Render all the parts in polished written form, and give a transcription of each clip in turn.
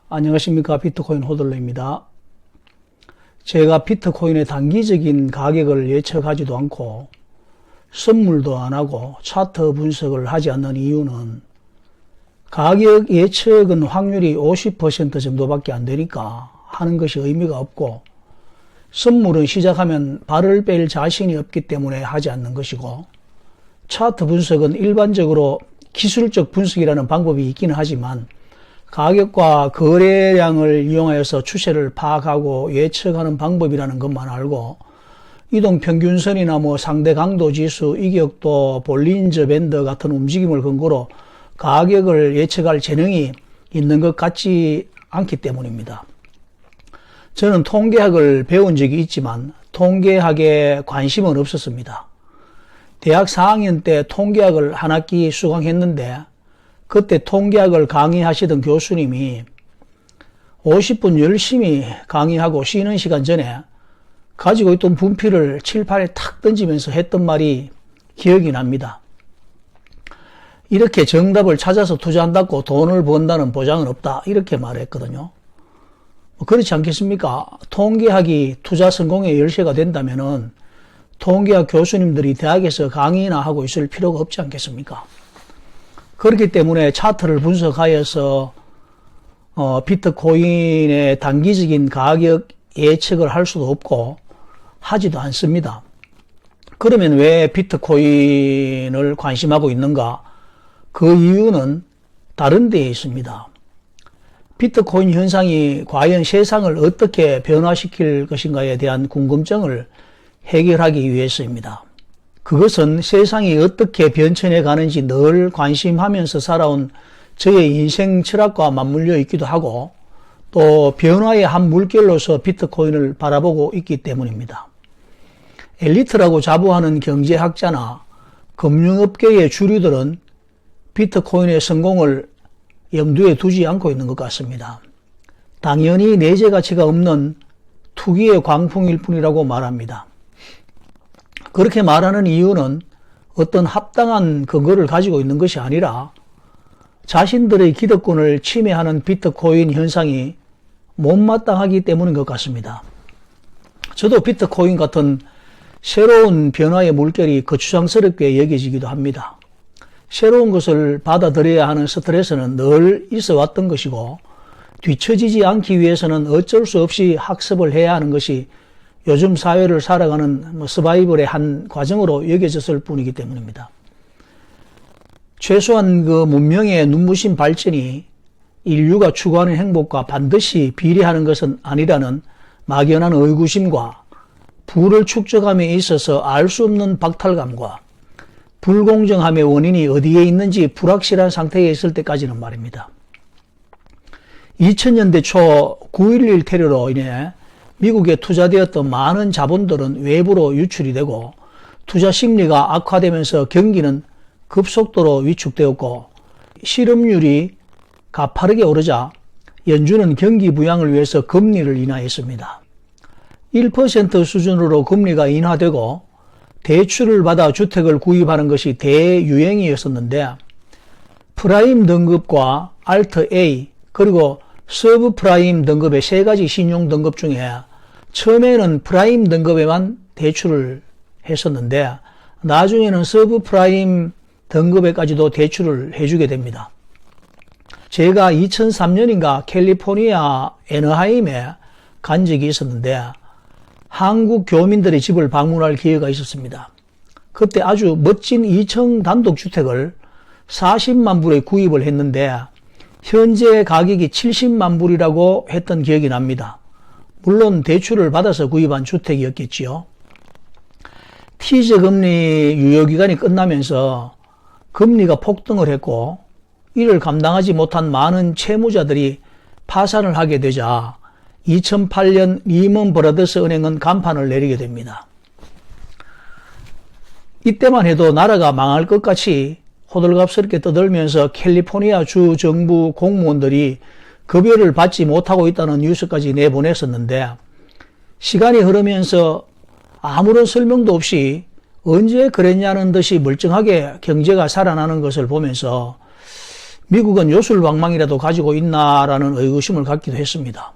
안녕하십니까. 비트코인 호들러입니다. 제가 비트코인의 단기적인 가격을 예측하지도 않고 선물도 안 하고 차트 분석을 하지 않는 이유는 가격 예측은 확률이 50% 정도밖에 안 되니까 하는 것이 의미가 없고, 선물은 시작하면 발을 뺄 자신이 없기 때문에 하지 않는 것이고, 차트 분석은 일반적으로 기술적 분석이라는 방법이 있기는 하지만 가격과 거래량을 이용하여서 추세를 파악하고 예측하는 방법이라는 것만 알고, 이동평균선이나 상대 강도 지수, 이격도, 볼린저 밴드 같은 움직임을 근거로 가격을 예측할 재능이 있는 것 같지 않기 때문입니다. 저는 통계학을 배운 적이 있지만 통계학에 관심은 없었습니다. 대학 4학년 때 통계학을 한 학기 수강했는데, 그때 통계학을 강의하시던 교수님이 50분 열심히 강의하고 쉬는 시간 전에 가지고 있던 분필을 칠판에 탁 던지면서 했던 말이 기억이 납니다. 이렇게 정답을 찾아서 투자한다고 돈을 번다는 보장은 없다, 이렇게 말했거든요. 그렇지 않겠습니까? 통계학이 투자 성공의 열쇠가 된다면은 통계학 교수님들이 대학에서 강의나 하고 있을 필요가 없지 않겠습니까? 그렇기 때문에 차트를 분석하여서 비트코인의 단기적인 가격 예측을 할 수도 없고 하지도 않습니다. 그러면 왜 비트코인을 관심하고 있는가? 그 이유는 다른 데에 있습니다. 비트코인 현상이 과연 세상을 어떻게 변화시킬 것인가에 대한 궁금증을 해결하기 위해서입니다. 그것은 세상이 어떻게 변천해 가는지 늘 관심하면서 살아온 저의 인생 철학과 맞물려 있기도 하고, 또 변화의 한 물결로서 비트코인을 바라보고 있기 때문입니다. 엘리트라고 자부하는 경제학자나 금융업계의 주류들은 비트코인의 성공을 염두에 두지 않고 있는 것 같습니다. 당연히 내재 가치가 없는 투기의 광풍일 뿐이라고 말합니다. 그렇게 말하는 이유는 어떤 합당한 근거를 가지고 있는 것이 아니라 자신들의 기득권을 침해하는 비트코인 현상이 못마땅하기 때문인 것 같습니다. 저도 비트코인 같은 새로운 변화의 물결이 거추장스럽게 여겨지기도 합니다. 새로운 것을 받아들여야 하는 스트레스는 늘 있어 왔던 것이고, 뒤처지지 않기 위해서는 어쩔 수 없이 학습을 해야 하는 것이 요즘 사회를 살아가는 서바이벌의 한 과정으로 여겨졌을 뿐이기 때문입니다. 최소한 그 문명의 눈부신 발전이 인류가 추구하는 행복과 반드시 비례하는 것은 아니라는 막연한 의구심과 부를 축적함에 있어서 알 수 없는 박탈감과 불공정함의 원인이 어디에 있는지 불확실한 상태에 있을 때까지는 말입니다. 2000년대 초 9.11 테러로 인해 미국에 투자되었던 많은 자본들은 외부로 유출이 되고, 투자 심리가 악화되면서 경기는 급속도로 위축되었고, 실업률이 가파르게 오르자 연준은 경기 부양을 위해서 금리를 인하했습니다. 1% 수준으로 금리가 인하되고 대출을 받아 주택을 구입하는 것이 대유행이었었는데, 프라임 등급과 알트 A 그리고 서브 프라임 등급의 세 가지 신용 등급 중에 처음에는 프라임 등급에만 대출을 했었는데 나중에는 서브 프라임 등급에까지도 대출을 해주게 됩니다. 제가 2003년인가 캘리포니아 애너하임에 간 적이 있었는데 한국 교민들의 집을 방문할 기회가 있었습니다. 그때 아주 멋진 2층 단독주택을 40만 불에 구입을 했는데 현재 가격이 70만 불이라고 했던 기억이 납니다. 물론 대출을 받아서 구입한 주택이었겠지요. 티저 금리 유효기간이 끝나면서 금리가 폭등을 했고, 이를 감당하지 못한 많은 채무자들이 파산을 하게 되자 2008년 리먼 브라더스 은행은 간판을 내리게 됩니다. 이때만 해도 나라가 망할 것 같이 호들갑스럽게 떠들면서 캘리포니아 주 정부 공무원들이 급여를 받지 못하고 있다는 뉴스까지 내보냈었는데, 시간이 흐르면서 아무런 설명도 없이 언제 그랬냐는 듯이 멀쩡하게 경제가 살아나는 것을 보면서 미국은 요술방망이라도 가지고 있나라는 의구심을 갖기도 했습니다.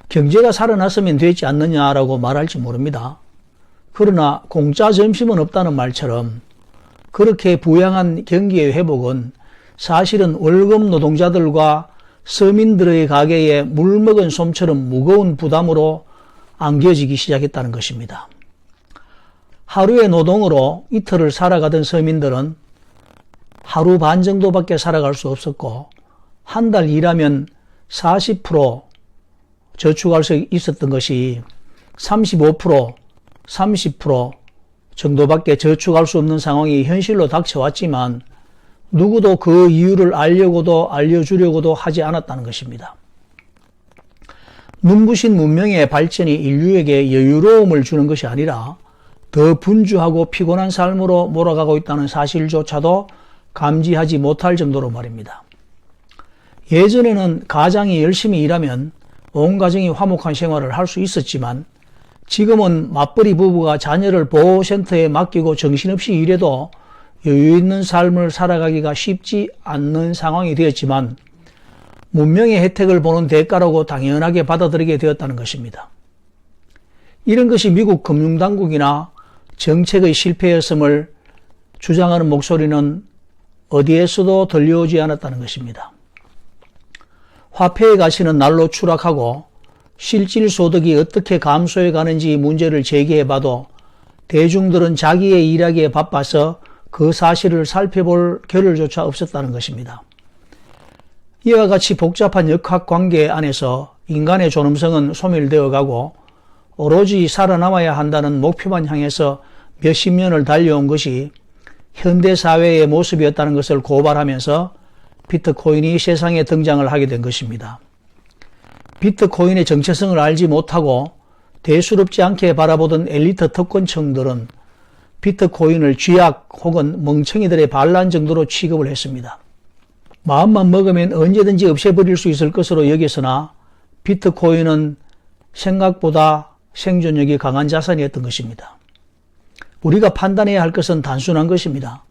경제가 살아났으면 되지 않느냐라고 말할지 모릅니다. 그러나 공짜 점심은 없다는 말처럼 그렇게 부양한 경기의 회복은 사실은 월급 노동자들과 서민들의 가게에 물 먹은 솜처럼 무거운 부담으로 안겨지기 시작했다는 것입니다. 하루의 노동으로 이틀을 살아가던 서민들은 하루 반 정도밖에 살아갈 수 없었고 한 달 일하면 40% 저축할 수 있었던 것이 35%, 30% 정도밖에 저축할 수 없는 상황이 현실로 닥쳐왔지만 누구도 그 이유를 알려주려고도 하지 않았다는 것입니다. 눈부신 문명의 발전이 인류에게 여유로움을 주는 것이 아니라 더 분주하고 피곤한 삶으로 몰아가고 있다는 사실조차도 감지하지 못할 정도로 말입니다. 예전에는 가장이 열심히 일하면 온 가정이 화목한 생활을 할 수 있었지만 지금은 맞벌이 부부가 자녀를 보호센터에 맡기고 정신없이 일해도 여유 있는 삶을 살아가기가 쉽지 않는 상황이 되었지만 문명의 혜택을 보는 대가라고 당연하게 받아들이게 되었다는 것입니다. 이런 것이 미국 금융당국이나 정책의 실패였음을 주장하는 목소리는 어디에서도 들려오지 않았다는 것입니다. 화폐의 가치는 날로 추락하고 실질 소득이 어떻게 감소해 가는지 문제를 제기해봐도 대중들은 자기의 일하기에 바빠서 그 사실을 살펴볼 겨를조차 없었다는 것입니다. 이와 같이 복잡한 역학관계 안에서 인간의 존엄성은 소멸되어 가고 오로지 살아남아야 한다는 목표만 향해서 몇십 년을 달려온 것이 현대사회의 모습이었다는 것을 고발하면서 비트코인이 세상에 등장을 하게 된 것입니다. 비트코인의 정체성을 알지 못하고 대수롭지 않게 바라보던 엘리트 특권층들은 비트코인을 쥐약 혹은 멍청이들의 반란 정도로 취급을 했습니다. 마음만 먹으면 언제든지 없애버릴 수 있을 것으로 여겼으나 비트코인은 생각보다 생존력이 강한 자산이었던 것입니다. 우리가 판단해야 할 것은 단순한 것입니다.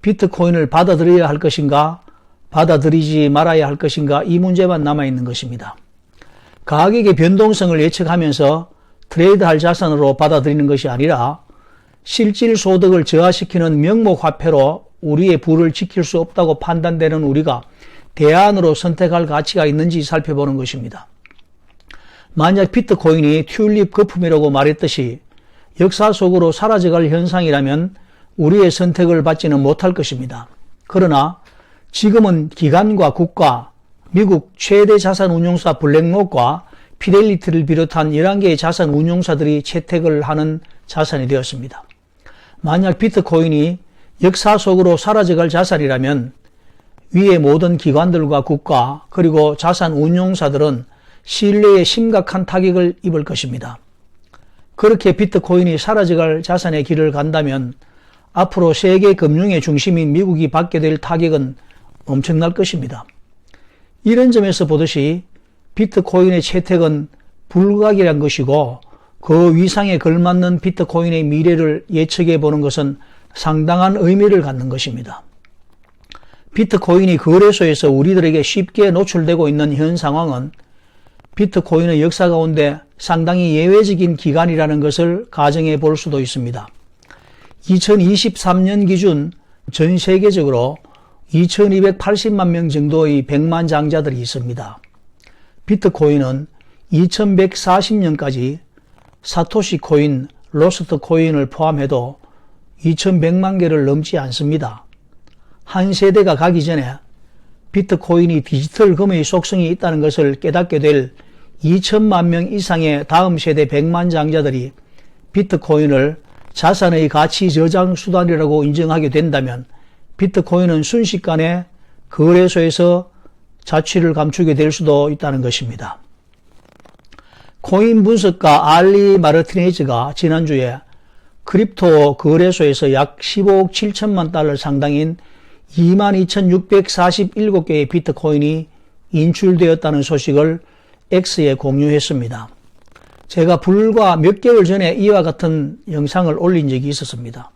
비트코인을 받아들여야 할 것인가, 받아들이지 말아야 할 것인가, 이 문제만 남아있는 것입니다. 가격의 변동성을 예측하면서 트레이드할 자산으로 받아들이는 것이 아니라 실질 소득을 저하시키는 명목화폐로 우리의 부를 지킬 수 없다고 판단되는 우리가 대안으로 선택할 가치가 있는지 살펴보는 것입니다. 만약 비트코인이 튤립 거품이라고 말했듯이 역사 속으로 사라져갈 현상이라면 우리의 선택을 받지는 못할 것입니다. 그러나 지금은 기관과 국가, 미국 최대 자산 운용사 블랙록과 피델리티를 비롯한 11개의 자산 운용사들이 채택을 하는 자산이 되었습니다. 만약 비트코인이 역사 속으로 사라져갈 자산이라면 위의 모든 기관들과 국가 그리고 자산 운용사들은 신뢰에 심각한 타격을 입을 것입니다. 그렇게 비트코인이 사라져갈 자산의 길을 간다면 앞으로 세계 금융의 중심인 미국이 받게 될 타격은 엄청날 것입니다. 이런 점에서 보듯이 비트코인의 채택은 불가결한 것이고 그 위상에 걸맞는 비트코인의 미래를 예측해 보는 것은 상당한 의미를 갖는 것입니다. 비트코인이 거래소에서 우리들에게 쉽게 노출되고 있는 현 상황은 비트코인의 역사 가운데 상당히 예외적인 기간이라는 것을 가정해 볼 수도 있습니다. 2023년 기준 전 세계적으로 2280만 명 정도의 백만장자들이 있습니다. 비트코인은 2140년까지 사토시 코인, 로스트 코인을 포함해도 2100만 개를 넘지 않습니다. 한 세대가 가기 전에 비트코인이 디지털 금의 속성이 있다는 것을 깨닫게 될 2천만 명 이상의 다음 세대 백만장자들이 비트코인을 자산의 가치 저장 수단이라고 인정하게 된다면 비트코인은 순식간에 거래소에서 자취를 감추게 될 수도 있다는 것입니다. 코인 분석가 알리 마르티네즈가 지난주에 크립토 거래소에서 약 15억 7천만 달러 상당인 22,647개의 비트코인이 인출되었다는 소식을 X에 공유했습니다. 제가 불과 몇 개월 전에 이와 같은 영상을 올린 적이 있었습니다.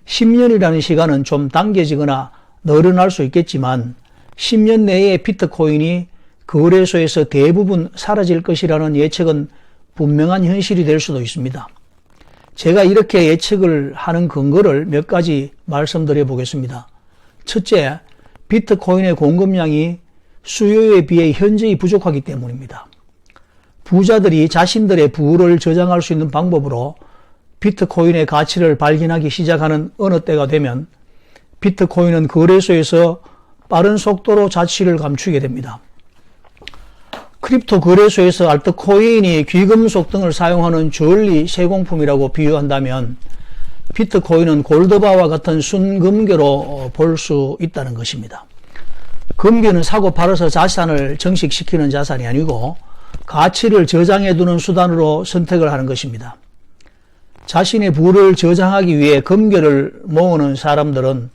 10년이라는 시간은 좀 당겨지거나 늘어날 수 있겠지만 10년 내에 비트코인이 거래소에서 대부분 사라질 것이라는 예측은 분명한 현실이 될 수도 있습니다. 제가 이렇게 예측을 하는 근거를 몇 가지 말씀드려 보겠습니다. 첫째, 비트코인의 공급량이 수요에 비해 현저히 부족하기 때문입니다. 부자들이 자신들의 부를 저장할 수 있는 방법으로 비트코인의 가치를 발견하기 시작하는 어느 때가 되면 비트코인은 거래소에서 빠른 속도로 가치를 감추게 됩니다. 크립토 거래소에서 알트코인이 귀금속 등을 사용하는 주얼리 세공품이라고 비유한다면 비트코인은 골드바와 같은 순금괴로 볼 수 있다는 것입니다. 금괴는 사고 팔아서 자산을 증식시키는 자산이 아니고 가치를 저장해두는 수단으로 선택을 하는 것입니다. 자신의 부를 저장하기 위해 금괴를 모으는 사람들은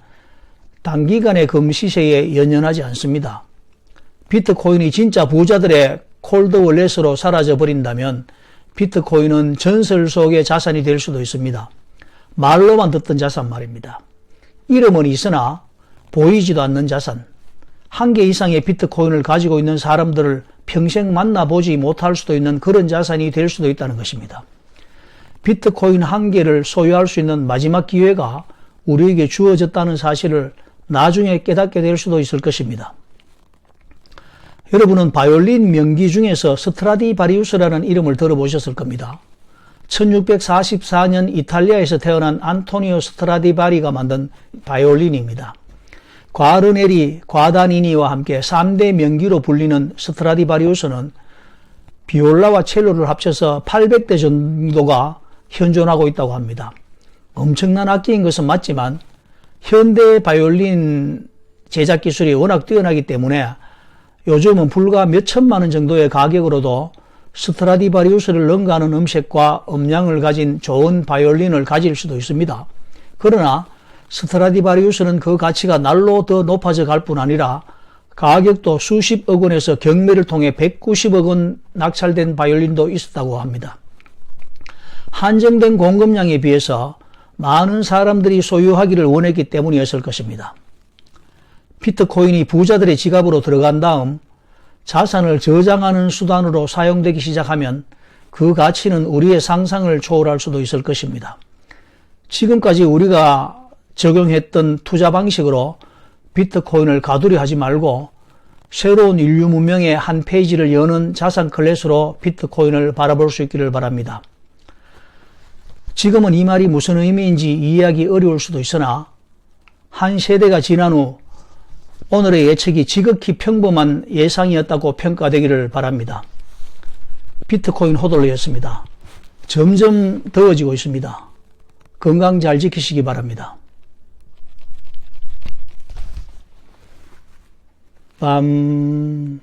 단기간의 금시세에 연연하지 않습니다. 비트코인이 진짜 부자들의 콜드월렛으로 사라져버린다면 비트코인은 전설 속의 자산이 될 수도 있습니다. 말로만 듣던 자산 말입니다. 이름은 있으나 보이지도 않는 자산. 1개 이상의 비트코인을 가지고 있는 사람들을 평생 만나보지 못할 수도 있는 그런 자산이 될 수도 있다는 것입니다. 비트코인 1개를 소유할 수 있는 마지막 기회가 우리에게 주어졌다는 사실을 나중에 깨닫게 될 수도 있을 것입니다. 여러분은 바이올린 명기 중에서 스트라디바리우스라는 이름을 들어보셨을 겁니다. 1644년 이탈리아에서 태어난 안토니오 스트라디바리가 만든 바이올린입니다. 과르네리, 과다니니와 함께 3대 명기로 불리는 스트라디바리우스는 비올라와 첼로를 합쳐서 800대 정도가 현존하고 있다고 합니다. 엄청난 악기인 것은 맞지만 현대 바이올린 제작 기술이 워낙 뛰어나기 때문에 요즘은 불과 몇 천만 원 정도의 가격으로도 스트라디바리우스를 능가하는 음색과 음량을 가진 좋은 바이올린을 가질 수도 있습니다. 그러나 스트라디바리우스는 그 가치가 날로 더 높아져 갈 뿐 아니라 가격도 수십억 원에서 경매를 통해 190억 원 낙찰된 바이올린도 있었다고 합니다. 한정된 공급량에 비해서 많은 사람들이 소유하기를 원했기 때문이었을 것입니다. 비트코인이 부자들의 지갑으로 들어간 다음 자산을 저장하는 수단으로 사용되기 시작하면 그 가치는 우리의 상상을 초월할 수도 있을 것입니다. 지금까지 우리가 적용했던 투자 방식으로 비트코인을 가두리 하지 말고 새로운 인류 문명의 한 페이지를 여는 자산 클래스로 비트코인을 바라볼 수 있기를 바랍니다. 지금은 이 말이 무슨 의미인지 이해하기 어려울 수도 있으나 한 세대가 지난 후 오늘의 예측이 지극히 평범한 예상이었다고 평가되기를 바랍니다. 비트코인 호돌이였습니다. 점점 더워지고 있습니다. 건강 잘 지키시기 바랍니다. 밤